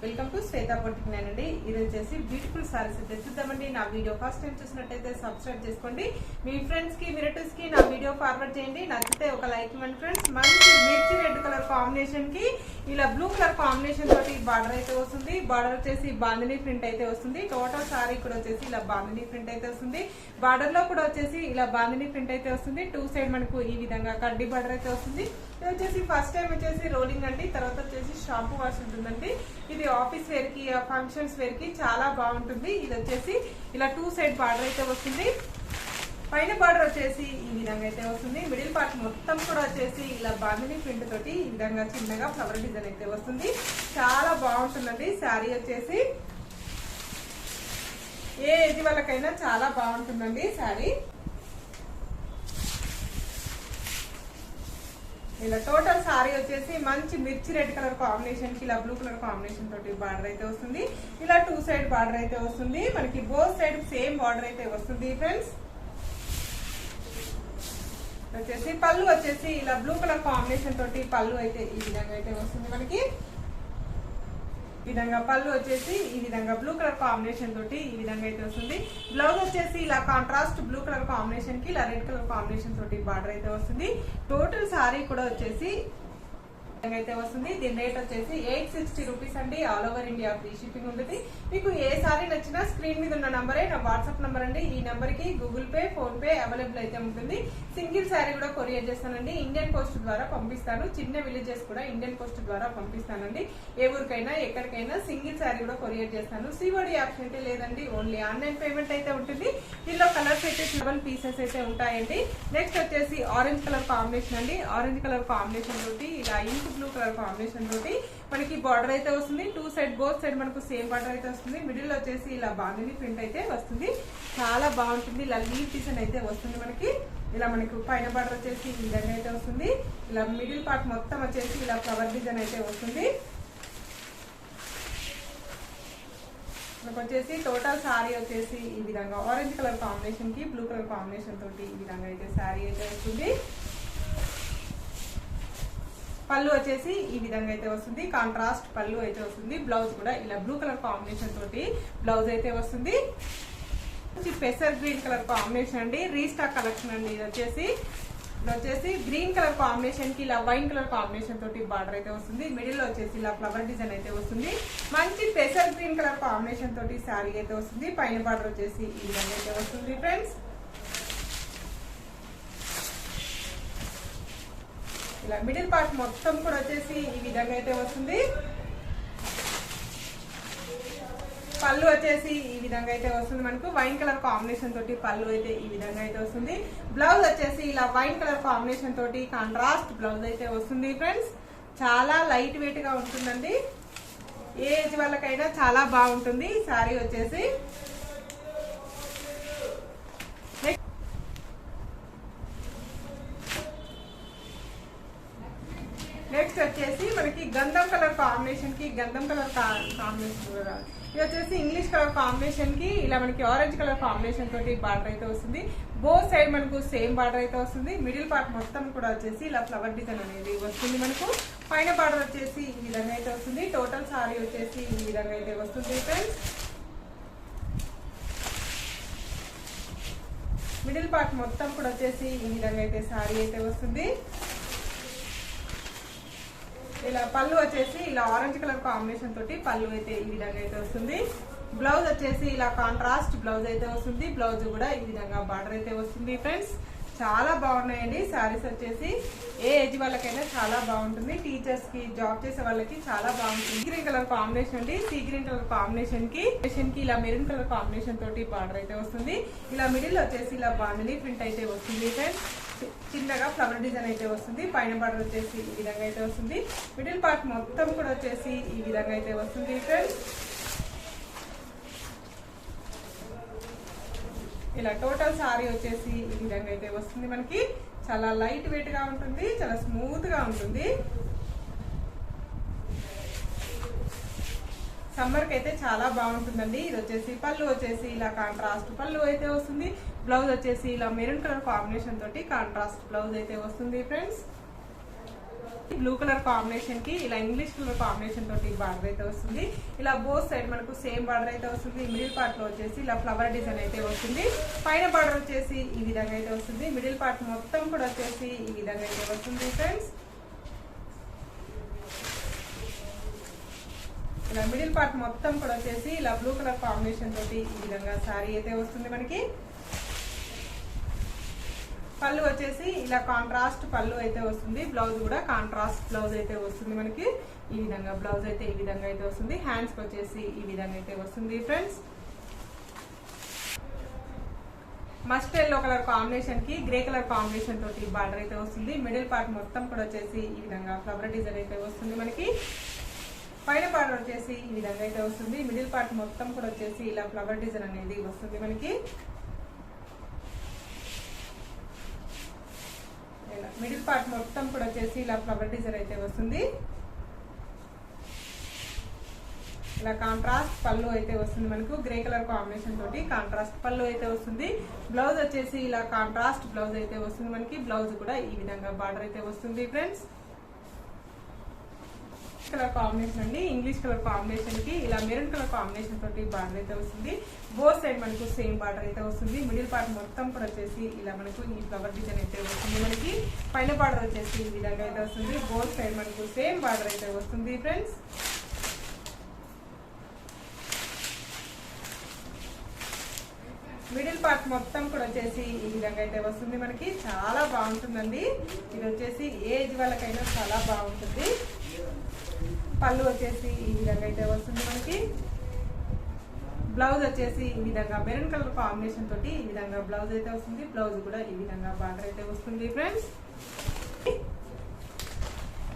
Welcome to Shweta boutique అండి. ఇది వచ్చేసి బ్యూటిఫుల్ సారీస్ అయితే చూద్దామండి. నా వీడియో ఫస్ట్ టైం చూసినట్టయితే సబ్స్క్రైబ్ చేసుకోండి. మీ ఫ్రెండ్స్ కి రిలేటివ్స్ కి నా వీడియో ఫార్వర్డ్ చేయండి. నచ్చితే ఒక లైక్ ఇవ్వండి ఫ్రెండ్స్. మంచి మిర్చి రెడ్ కలర్ కాంబినేషన్ కి ఇలా బ్లూ కలర్ కాంబినేషన్ తోటి బార్డర్ అయితే వస్తుంది. బార్డర్ వచ్చేసి బాందిని ప్రింట్ అయితే వస్తుంది. టోటల్ సారీ కూడా వచ్చేసి ఇలా బాందిని ప్రింట్ అయితే వస్తుంది. బార్డర్ లో కూడా వచ్చేసి ఇలా బాందిని ప్రింట్ అయితే వస్తుంది. టూ సైడ్ మనకు ఈ విధంగా కడ్డీ బార్డర్ అయితే వస్తుంది. ఇది వచ్చేసి ఫస్ట్ టైం వచ్చేసి రోలింగ్ అండి. తర్వాత వచ్చేసి షాంపూ వాష్ ఉంటుందండి. ఇది ఆఫీస్ వేర్ కి ఫంక్షన్స్ వేర్ కి చాలా బాగుంటుంది. ఇది వచ్చేసి ఇలా టూ సైడ్ బార్డర్ అయితే వస్తుంది. పైన బార్డర్ వచ్చేసి ఈ విధంగా అయితే వస్తుంది. మిడిల్ పార్ట్ మొత్తం కూడా వచ్చేసి ఇలా బాందిని ప్రింట్ తోటి ఈ విధంగా చిన్నగా ఫ్లవర్ డిజైన్ అయితే వస్తుంది. చాలా బాగుంటుందండి. శారీ వచ్చేసి ఏ ఏజ్ వాళ్ళకైనా చాలా బాగుంటుందండి శారీ. ఇలా టోటల్ సారీ వచ్చేసి మంచి మిర్చి రెడ్ కలర్ కాంబినేషన్ కి ఇలా బ్లూ కలర్ కాంబినేషన్ తోటి బార్డర్ అయితే వస్తుంది. ఇలా టూ సైడ్ బార్డర్ అయితే వస్తుంది. మనకి బోత్ సైడ్ సేమ్ బార్డర్ అయితే వస్తుంది ఫ్రెండ్స్. వచ్చేసి పళ్ళు వచ్చేసి ఇలా బ్లూ కలర్ కాంబినేషన్ తోటి పళ్ళు అయితే ఈ విధంగా అయితే వస్తుంది. మనకి ఈ విధంగా పళ్ళు వచ్చేసి ఈ విధంగా బ్లూ కలర్ కాంబినేషన్ తోటి ఈ విధంగా అయితే వస్తుంది. బ్లౌజ్ వచ్చేసి ఇలా కాంట్రాస్ట్ బ్లూ కలర్ కాంబినేషన్ కి ఇలా రెడ్ కలర్ కాంబినేషన్ తోటి బార్డర్ అయితే వస్తుంది. టోటల్ సారీ కూడా వచ్చేసి అయితే వస్తుంది. దీని రేట్ వచ్చేసి 860 రూపీస్ అండి. All over India free shipping ఉంటుంది. మీకు ఏ సారీ నచ్చినా స్క్రీన్ మీద ఉన్న నంబరే నా వాట్సాప్ నంబర్ అండి. ఈ నంబర్ కి Google pay, phone pay available అయితే ఉంటుంది. సింగిల్ సారీ కూడా కొరియర్ చేస్తానండి. ఇండియన్ పోస్ట్ ద్వారా పంపిస్తాను. చిన్న విలేజెస్ కూడా ఇండియన్ పోస్ట్ ద్వారా పంపిస్తానండి. ఏ ఊరికైనా ఎక్కడికైనా సింగిల్ సారీ కూడా కొరియర్ చేస్తాను. సిఓడి ఆప్షన్ అయితే లేదండి. ఓన్లీ ఆన్లైన్ పేమెంట్ అయితే ఉంటుంది. దీనిలో కలర్స్ అయితే 7 పీసెస్ అయితే ఉంటాయండి. నెక్స్ట్ వచ్చేసి ఆరెంజ్ కలర్ కాంబినేషన్ అండి. ఆరెంజ్ కలర్ కాంబినేషన్ తోటి ఇలా ఇంక్ బ్లూ కలర్ కాంబినేషన్ తోటి మనకి బార్డర్ అయితే వస్తుంది. టూ సైడ్ బోత్ సైడ్ మనకు సేమ్ బార్డర్ అయితే వస్తుంది. మిడిల్ లో వచ్చేసి ఇలా బాందిని ప్రింట్ అయితే వస్తుంది. చాలా బాగుంటుంది. ఇలా లీవ్ డిజైన్ అయితే వస్తుంది. మనకి ఇలా మనకు పైన బార్డర్ వచ్చేసి ఈ విధంగా అయితే వస్తుంది. ఇలా మిడిల్ పార్ట్ మొత్తం వచ్చేసి ఇలా ఫ్లవర్ డిజైన్ అయితే వస్తుంది. మనకు వచ్చేసి టోటల్ సారీ వచ్చేసి ఈ విధంగా ఆరెంజ్ కలర్ కాంబినేషన్ కి బ్లూ కలర్ కాంబినేషన్ తోటి ఈ విధంగా అయితే సారీ అయితే వస్తుంది. పళ్ళు వచ్చేసి ఈ విధంగా అయితే వస్తుంది. కాంట్రాస్ట్ పళ్ళు అయితే వస్తుంది. బ్లౌజ్ కూడా ఇలా బ్లూ కలర్ కాంబినేషన్ తోటి బ్లౌజ్ అయితే వస్తుంది. పెసర్ గ్రీన్ కలర్ కాంబినేషన్ అండి. రీస్టాక్ కలెక్షన్ అండి. ఇది వచ్చేసి గ్రీన్ కలర్ కాంబినేషన్ కి ఇలా వైన్ కలర్ కాంబినేషన్ తోటి బార్డర్ అయితే వస్తుంది. మిడిల్ లో వచ్చేసి ఇలా ఫ్లవర్ డిజైన్ అయితే వస్తుంది. మంచి పెసర్ గ్రీన్ కలర్ కాంబినేషన్ తోటి శారీ అయితే వస్తుంది. పైన బార్డర్ వచ్చేసి ఈ విధంగా అయితే వస్తుంది ఫ్రెండ్స్. ఇలా మిడిల్ పార్ట్ మొత్తం కూడా వచ్చేసి ఈ విధంగా అయితే వస్తుంది. పళ్ళు వచ్చేసి ఈ విధంగా అయితే వస్తుంది. మనకు వైన్ కలర్ కాంబినేషన్ తోటి పళ్ళు అయితే ఈ విధంగా అయితే వస్తుంది. బ్లౌజ్ వచ్చేసి ఇలా వైన్ కలర్ కాంబినేషన్ తోటి కాంట్రాస్ట్ బ్లౌజ్ అయితే వస్తుంది ఫ్రెండ్స్. చాలా లైట్ వెయిట్ గా ఉంటుందండి. ఏ ఏజ్ వాళ్ళకైనా చాలా బాగుంటుంది ఈ సారీ వచ్చేసి. నెక్స్ట్ వచ్చేసి మనకి గంధం కలర్ కాంబినేషన్ కి ఇది వచ్చేసి ఇంగ్లీష్ కలర్ కాంబినేషన్ కి ఇలా మనకి ఆరెంజ్ కలర్ కాంబినేషన్ తోటి బార్డర్ అయితే వస్తుంది. బోత్ సైడ్ మనకు సేమ్ బార్డర్ అయితే వస్తుంది. మిడిల్ పార్ట్ మొత్తం కూడా వచ్చేసి ఇలా ఫ్లవర్ డిజైన్ అనేది వస్తుంది. మనకు పైన బార్డర్ వచ్చేసి ఈ విధంగా అయితే వస్తుంది. టోటల్ సారీ వచ్చేసి ఈ విధంగా అయితే వస్తుంది ఫ్రెండ్స్. మిడిల్ పార్ట్ మొత్తం కూడా వచ్చేసి ఈ విధంగా అయితే సారీ అయితే వస్తుంది. ఇలా పళ్ళు వచ్చేసి ఇలా ఆరెంజ్ కలర్ కాంబినేషన్ తోటి పళ్ళు అయితే ఈ విధంగా అయితే వస్తుంది. బ్లౌజ్ వచ్చేసి ఇలా కాంట్రాస్ట్ బ్లౌజ్ అయితే వస్తుంది. బ్లౌజ్ కూడా ఈ విధంగా బార్డర్ అయితే వస్తుంది ఫ్రెండ్స్. చాలా బాగున్నాయండి సారీస్ వచ్చేసి. ఏ ఏజ్ వాళ్ళకైనా చాలా బాగుంటుంది. టీచర్స్ కి, జాబ్ చేసే వాళ్ళకి చాలా బాగుంటుంది. గ్రీన్ కలర్ కాంబినేషన్ అండి. సీ గ్రీన్ కలర్ కాంబినేషన్ కి ఇలా మెరూన్ కలర్ కాంబినేషన్ తోటి బార్డర్ అయితే వస్తుంది. ఇలా మిడిల్ వచ్చేసి ఇలా బాందిని ప్రింట్ అయితే వస్తుంది ఫ్రెండ్స్. చిన్నగా ఫ్లవర్ డిజైన్ అయితే వస్తుంది. పైన బార్డర్ వచ్చేసి ఈ విధంగా అయితే వస్తుంది. మిడిల్ పార్ట్ మొత్తం కూడా వచ్చేసి ఈ విధంగా అయితే వస్తుంది ఫ్రెండ్స్. ఇలా టోటల్ సారీ వచ్చేసి ఈ విధంగా అయితే వస్తుంది. మనకి చాలా లైట్ వెయిట్ గా ఉంటుంది. చాలా స్మూత్ గా ఉంటుంది. సమ్మర్ కి అయితే చాలా బాగుంటుందండి. ఇది వచ్చేసి పళ్ళు వచ్చేసి ఇలా కాంట్రాస్ట్ పళ్ళు అయితే వస్తుంది. బ్లౌజ్ వచ్చేసి ఇలా మెరూన్ కలర్ కాంబినేషన్ తోటి కాంట్రాస్ట్ బ్లౌజ్ అయితే వస్తుంది ఫ్రెండ్స్. బ్లూ కలర్ కాంబినేషన్ కి ఇలా ఇంగ్లీష్ కలర్ కాంబినేషన్ తోటి బార్డర్ అయితే వస్తుంది. ఇలా బోత్ సైడ్ మనకు సేమ్ బార్డర్ అయితే వస్తుంది. మిడిల్ పార్ట్ లో వచ్చేసి ఇలా ఫ్లవర్ డిజైన్ అయితే వస్తుంది. పైన బార్డర్ వచ్చేసి ఈ విధంగా అయితే వస్తుంది. మిడిల్ పార్ట్ మొత్తం కూడా వచ్చేసి ఈ విధంగా అయితే వస్తుంది ఫ్రెండ్స్. ఇలా మిడిల్ పార్ట్ మొత్తం కూడా వచ్చేసి ఇలా బ్లూ కలర్ కాంబినేషన్ తోటి ఈ విధంగా సారీ అయితే వస్తుంది మనకి. పళ్ళు వచ్చేసి ఇలా కాంట్రాస్ట్ పళ్ళు అయితే వస్తుంది. బ్లౌజ్ కూడా కాంట్రాస్ట్ బ్లౌజ్ అయితే వస్తుంది మనకి. ఈ విధంగా బ్లౌజ్ అయితే ఈ విధంగా అయితే వస్తుంది. హ్యాండ్స్ వచ్చేసి ఈ విధంగా అయితే వస్తుంది friends. Must yellow colour combination కి గ్రే కలర్ కాంబినేషన్ తోటి బార్డర్ అయితే వస్తుంది. మిడిల్ పార్ట్ మొత్తం కూడా వచ్చేసి ఈ విధంగా ఫ్లవర్ డిజైన్ అయితే వస్తుంది మనకి. పైన బార్డర్ వచ్చేసి ఈ విధంగా అయితే వస్తుంది. మిడిల్ పార్ట్ మొత్తం కూడా వచ్చేసి ఇలా ఫ్లవర్ డిజైన్ అనేది వస్తుంది మనకి. మిడిల్ పార్ట్ మొత్తం కూడా వచ్చేసి ఇలా ఫ్లవర్ డిజైన్ అయితే వస్తుంది. ఇలా కాంట్రాస్ట్ పళ్ళు అయితే వస్తుంది మనకు. గ్రే కలర్ కాంబినేషన్ తోటి కాంట్రాస్ట్ పళ్ళు అయితే వస్తుంది. బ్లౌజ్ వచ్చేసి ఇలా కాంట్రాస్ట్ బ్లౌజ్ అయితే వస్తుంది మనకి. బ్లౌజ్ కూడా ఈ విధంగా బార్డర్ అయితే వస్తుంది ఫ్రెండ్స్. కలర్ కాంబినేషన్ అండి. ఇంగ్లీష్ కలర్ కాంబినేషన్ కి ఇలా మెరూన్ కలర్ కాంబినేషన్ తోటి బార్డర్ అయితే వస్తుంది. బోత్ సైడ్ మనకు సేమ్ బార్డర్ అయితే వస్తుంది. మిడిల్ పార్ట్ మొత్తం కూడా వచ్చేసి ఇలా మనకు ఈ ఫ్లవర్ డిజైన్ అయితే వస్తుంది మనకి. పైన బార్డర్ వచ్చేసి ఈ విధంగా అయితే వస్తుంది. బోత్ సైడ్ మనకు సేమ్ బార్డర్ అయితే వస్తుంది ఫ్రెండ్స్. మిడిల్ పార్ట్ మొత్తం కూడా వచ్చేసి ఈ విధంగా అయితే వస్తుంది మనకి. చాలా బాగుంటుందండి. ఇది వచ్చేసి ఏజ్ వాళ్ళకైనా చాలా బాగుంటుంది. పళ్ళు వచ్చేసి ఈ విధంగా అయితే వస్తుంది మనకి. బ్లౌజ్ వచ్చేసి ఈ విధంగా మెరూన్ కలర్ కాంబినేషన్ తోటి ఈ విధంగా బ్లౌజ్ అయితే వస్తుంది. బ్లౌజ్ కూడా ఈ విధంగా బార్డర్ అయితే వస్తుంది ఫ్రెండ్స్.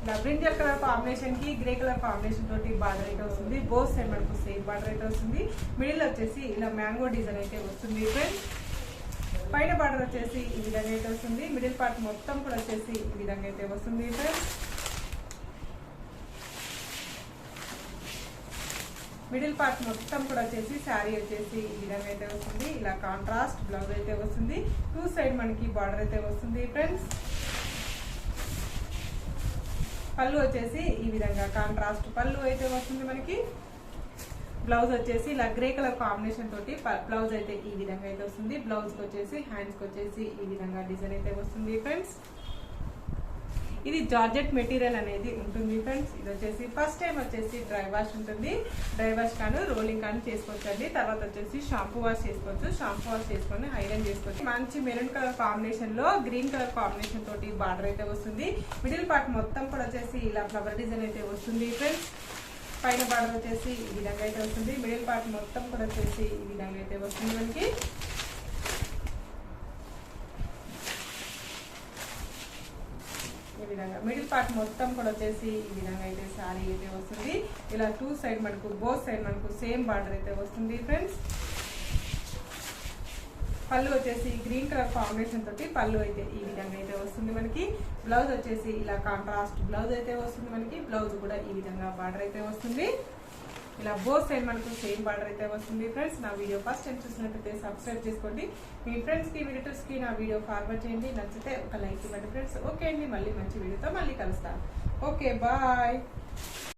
ఇలా బ్రింజల్ కలర్ కాంబినేషన్ కి గ్రే కలర్ కాంబినేషన్ తోటి బార్డర్ అయితే వస్తుంది. బోత్ సైడ్ మనకు సేమ్ బార్డర్ అయితే వస్తుంది. మిడిల్ వచ్చేసి ఇలా మ్యాంగో డిజైన్ అయితే వస్తుంది ఫ్రెండ్స్. పైన బార్డర్ వచ్చేసి ఈ విధంగా అయితే వస్తుంది. మిడిల్ పార్ట్ మొత్తం కూడా వచ్చేసి ఈ విధంగా అయితే వస్తుంది ఫ్రెండ్స్. మిడిల్ పార్ట్ మొత్తం కూడా వచ్చేసి శారీ వచ్చేసి ఈ విధంగా అయితే వస్తుంది. ఇలా కాంట్రాస్ట్ బ్లౌజ్ అయితే వస్తుంది. టూ సైడ్ మనకి బార్డర్ అయితే వస్తుంది ఫ్రెండ్స్. పళ్ళు వచ్చేసి ఈ విధంగా కాంట్రాస్ట్ పళ్ళు అయితే వస్తుంది మనకి. బ్లౌజ్ వచ్చేసి ఇలా గ్రే కలర్ కాంబినేషన్ తోటి బ్లౌజ్ అయితే ఈ విధంగా అయితే వస్తుంది. బ్లౌజ్ కి వచ్చేసి హ్యాండ్స్ కి వచ్చేసి ఈ విధంగా డిజైన్ అయితే వస్తుంది ఫ్రెండ్స్. ఇది జార్జెట్ మెటీరియల్ అనేది ఉంటుంది ఫ్రెండ్స్. ఇది వచ్చేసి ఫస్ట్ టైం వచ్చేసి డ్రై వాష్ ఉంటుంది. డ్రై వాష్ కానీ రోలింగ్ కానీ చేసుకోవచ్చు అండి. తర్వాత వచ్చేసి షాంపూ వాష్ చేసుకోవచ్చు. షాంపూ వాష్ చేసుకొని ఐరన్ చేసుకోవచ్చు. మంచి మెరూన్ కలర్ కాంబినేషన్ లో గ్రీన్ కలర్ కాంబినేషన్ తోటి బార్డర్ అయితే వస్తుంది. మిడిల్ పార్ట్ మొత్తం కూడా వచ్చేసి ఇలా ఫ్లవర్ డిజైన్ అయితే వస్తుంది ఫ్రెండ్స్. పైన బార్డర్ వచ్చేసి ఈ విధంగా అయితే వస్తుంది. మిడిల్ పార్ట్ మొత్తం కూడా వచ్చేసి ఈ విధంగా అయితే వస్తుంది మనకి. ఈ విధంగా మిడిల్ పార్ట్ మొత్తం కూడా వచ్చేసి ఈ విధంగా అయితే సారీ అయితే వస్తుంది. ఇలా టూ సైడ్ మనకు బోత్ సైడ్ మనకు సేమ్ బార్డర్ అయితే వస్తుంది ఫ్రెండ్స్. పళ్ళు వచ్చేసి గ్రీన్ కలర్ కాంబినేషన్ తోటి పళ్ళు అయితే ఈ విధంగా అయితే వస్తుంది మనకి. బ్లౌజ్ వచ్చేసి ఇలా కాంట్రాస్ట్ బ్లౌజ్ అయితే వస్తుంది మనకి. బ్లౌజ్ కూడా ఈ విధంగా బార్డర్ అయితే వస్తుంది. ఇలా బోత్ సైడ్ మనకు సేమ్ బార్డర్ అయితే వస్తుంది ఫ్రెండ్స్. నా వీడియో ఫస్ట్ టైం చూసినట్లయితే సబ్స్క్రైబ్ చేసుకోండి. మీ ఫ్రెండ్స్ కి రిలేటివ్స్ కి నా వీడియో ఫార్వర్డ్ చేయండి. నచ్చితే ఒక లైక్ ఇవ్వండి ఫ్రెండ్స్. ఓకే అండి, మళ్ళీ మంచి వీడియోతో మళ్ళీ కలుస్తాను. Okay, bye.